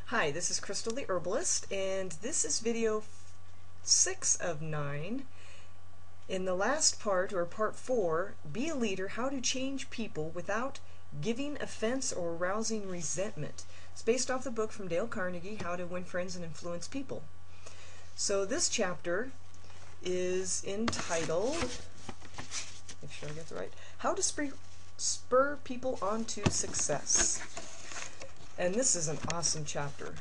Hi, this is Crystal the Herbalist, and this is video 6 of 9. In the last part, or part 4, Be a Leader, How to Change People Without Giving Offense or Arousing Resentment. It's based off the book from Dale Carnegie, How to Win Friends and Influence People. So this chapter is entitled, make sure I get it right, How to Spur People Onto Success. And this is an awesome chapter.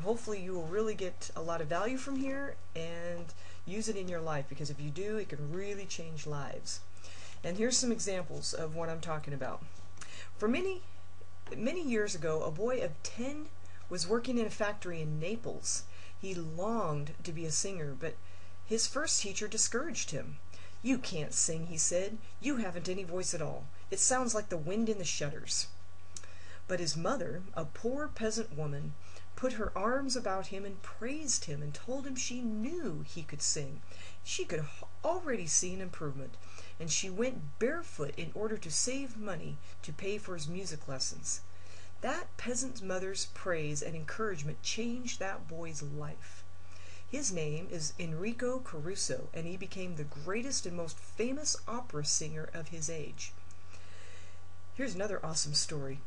Hopefully you will really get a lot of value from here and use it in your life, because if you do, it can really change lives. And here's some examples of what I'm talking about. For many years ago, a boy of 10 was working in a factory in Naples. He longed to be a singer, but his first teacher discouraged him. "You can't sing," he said. "You haven't any voice at all. It sounds like the wind in the shutters." But his mother, a poor peasant woman, put her arms about him and praised him and told him she knew he could sing. She could already see an improvement, and she went barefoot in order to save money to pay for his music lessons. That peasant mother's praise and encouragement changed that boy's life. His name is Enrico Caruso, and he became the greatest and most famous opera singer of his age. Here's another awesome story.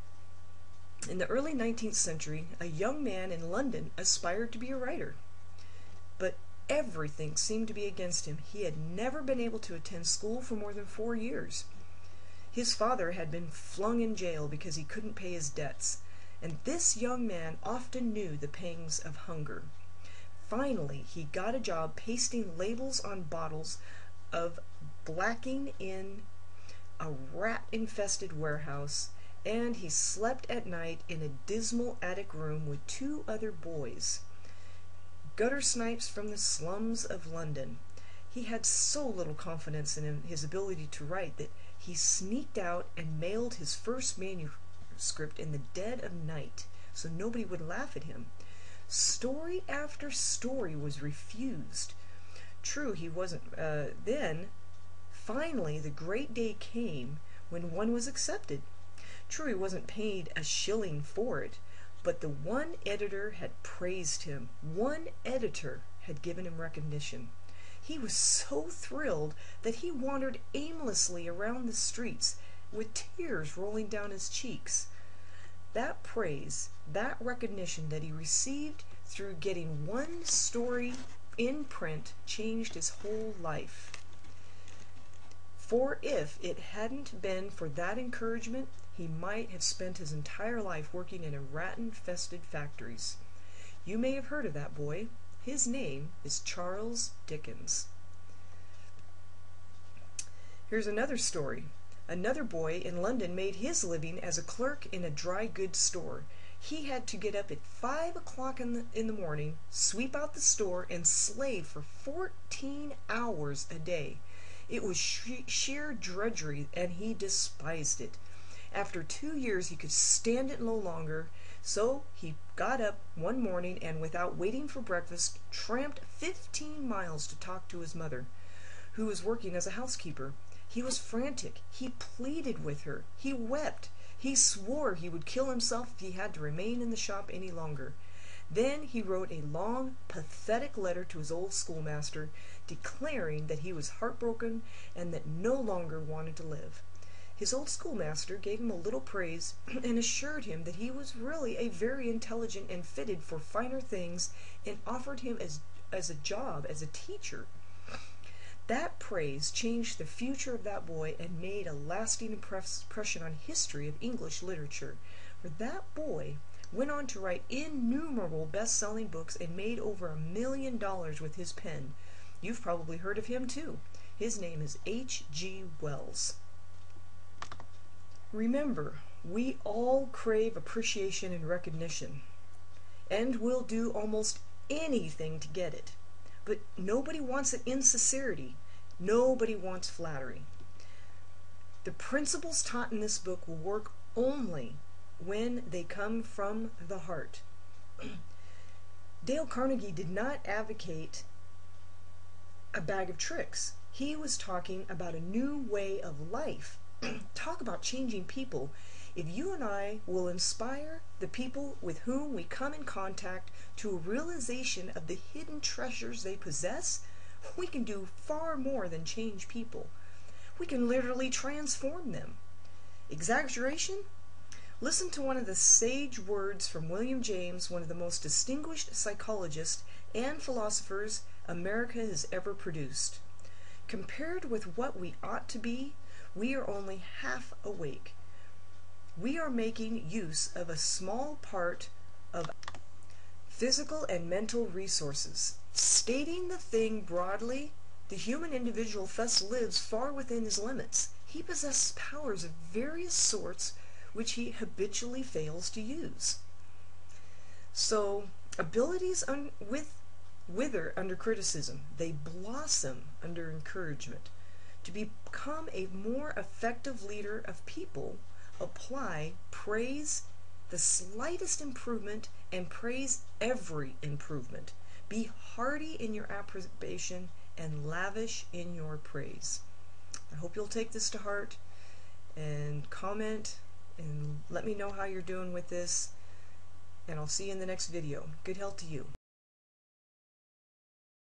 In the early 19th century, a young man in London aspired to be a writer. But everything seemed to be against him. He had never been able to attend school for more than 4 years. His father had been flung in jail because he couldn't pay his debts, and this young man often knew the pangs of hunger. Finally, he got a job pasting labels on bottles of blacking in a rat-infested warehouse, and he slept at night in a dismal attic room with 2 other boys, gutter snipes from the slums of London. He had so little confidence in his ability to write that he sneaked out and mailed his first manuscript in the dead of night so nobody would laugh at him. Story after story was refused. True, he wasn't. Then, finally, the great day came when one was accepted. True, he wasn't paid a shilling for it, but the one editor had praised him. One editor had given him recognition. He was so thrilled that he wandered aimlessly around the streets with tears rolling down his cheeks. That praise, that recognition that he received through getting one story in print, changed his whole life. For if it hadn't been for that encouragement, he might have spent his entire life working in rat-infested factories. You may have heard of that boy. His name is Charles Dickens. Here's another story. Another boy in London made his living as a clerk in a dry goods store. He had to get up at 5 o'clock in the morning, sweep out the store, and slave for 14 hours a day. It was sheer drudgery, and he despised it. After 2 years, he could stand it no longer, so he got up one morning and, without waiting for breakfast, tramped 15 miles to talk to his mother, who was working as a housekeeper. He was frantic. He pleaded with her. He wept. He swore he would kill himself if he had to remain in the shop any longer. Then he wrote a long, pathetic letter to his old schoolmaster, declaring that he was heartbroken and that no longer wanted to live. His old schoolmaster gave him a little praise and assured him that he was really a very intelligent and fitted for finer things, and offered him as a job as a teacher. That praise changed the future of that boy and made a lasting impression on history of English literature, for that boy went on to write innumerable best-selling books and made over $1 million with his pen. You've probably heard of him too. His name is H.G. Wells. Remember, we all crave appreciation and recognition, and will do almost anything to get it. But nobody wants it in sincerity. Nobody wants flattery. The principles taught in this book will work only when they come from the heart. Dale Carnegie did not advocate a bag of tricks. He was talking about a new way of life. Talk about changing people. If you and I will inspire the people with whom we come in contact to a realization of the hidden treasures they possess, we can do far more than change people. We can literally transform them. Exaggeration? Listen to one of the sage words from William James, one of the most distinguished psychologists and philosophers America has ever produced. Compared with what we ought to be, we are only half awake. We are making use of a small part of physical and mental resources. Stating the thing broadly, the human individual thus lives far within his limits. He possesses powers of various sorts which he habitually fails to use. So, abilities wither under criticism. They blossom under encouragement. To become a more effective leader of people, apply praise the slightest improvement and praise every improvement. Be hearty in your approbation and lavish in your praise. I hope you'll take this to heart and comment and let me know how you're doing with this, and I'll see you in the next video. Good health to you.